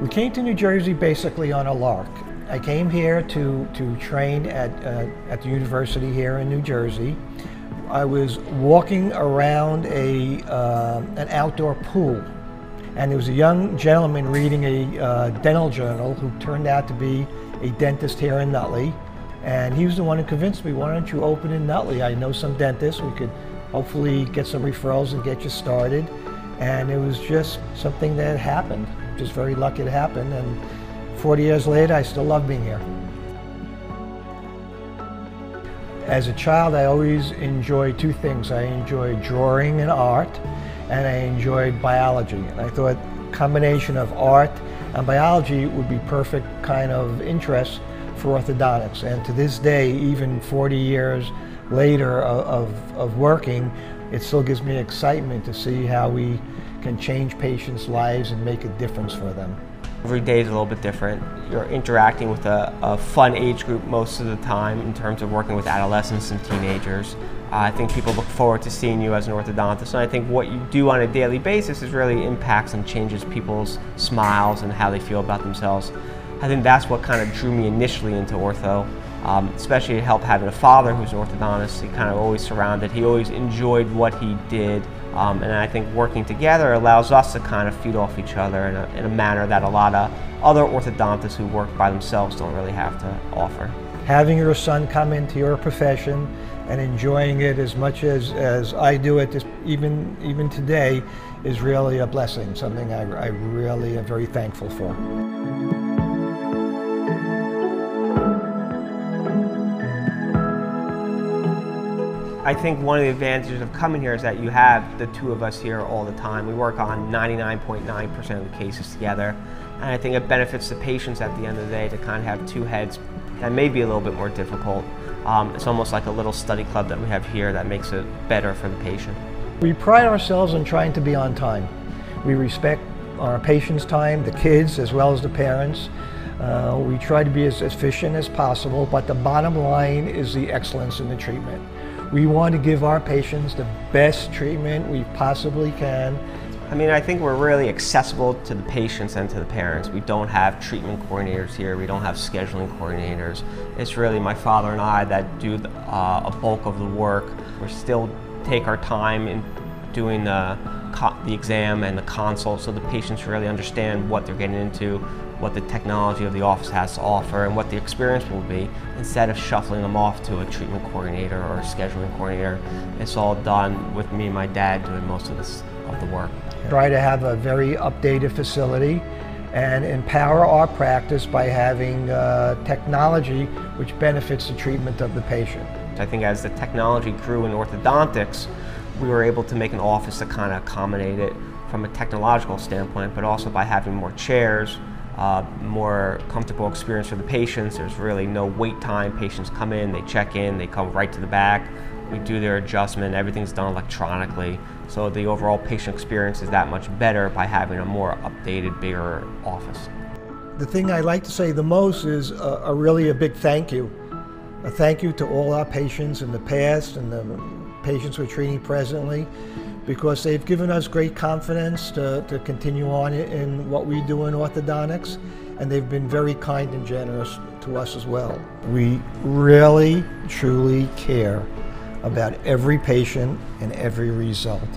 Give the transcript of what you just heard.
We came to New Jersey basically on a lark. I came here to train at the university here in New Jersey. I was walking around an outdoor pool, and there was a young gentleman reading a dental journal who turned out to be a dentist here in Nutley. And he was the one who convinced me, why don't you open in Nutley? I know some dentists, we could hopefully get some referrals and get you started. And it was just something that happened. Just very lucky it happened. And 40 years later, I still love being here. As a child, I always enjoyed two things. I enjoyed drawing and art, and I enjoyed biology. And I thought a combination of art and biology would be perfect kind of interest for orthodontics. And to this day, even 40 years later of working, it still gives me excitement to see how we can change patients' lives and make a difference for them. Every day is a little bit different. You're interacting with a fun age group most of the time in terms of working with adolescents and teenagers. I think people look forward to seeing you as an orthodontist, and I think what you do on a daily basis is really impacts and changes people's smiles and how they feel about themselves. I think that's what kind of drew me initially into ortho, especially it helped having a father who's an orthodontist. He kind of always surrounded, he always enjoyed what he did, and I think working together allows us to kind of feed off each other in a manner that a lot of other orthodontists who work by themselves don't really have to offer. Having your son come into your profession and enjoying it as much as I do it, even today, is really a blessing, something I really am very thankful for. I think one of the advantages of coming here is that you have the two of us here all the time. We work on 99.9% of the cases together, and I think it benefits the patients at the end of the day to kind of have two heads. That may be a little bit more difficult. It's almost like a little study club that we have here that makes it better for the patient. We pride ourselves on trying to be on time. We respect our patients' time, the kids as well as the parents. We try to be as efficient as possible, but the bottom line is the excellence in the treatment. We want to give our patients the best treatment we possibly can. I mean, I think we're really accessible to the patients and to the parents. We don't have treatment coordinators here. We don't have scheduling coordinators. It's really my father and I that do a bulk of the work. We still take our time in doing the exam and the consult so the patients really understand what they're getting into, what the technology of the office has to offer, and what the experience will be, instead of shuffling them off to a treatment coordinator or a scheduling coordinator. It's all done with me and my dad doing most of the work. Try to have a very updated facility and empower our practice by having technology which benefits the treatment of the patient. I think as the technology grew in orthodontics, we were able to make an office that kind of accommodate it from a technological standpoint, but also by having more chairs, more comfortable experience for the patients. There's really no wait time. Patients come in, they check in, they come right to the back. We do their adjustment, everything's done electronically. So the overall patient experience is that much better by having a more updated, bigger office. The thing I like to say the most is really a big thank you. A thank you to all our patients in the past and the patients we're treating presently, because they've given us great confidence to continue on in what we do in orthodontics, and they've been very kind and generous to us as well. We really, truly care about every patient and every result.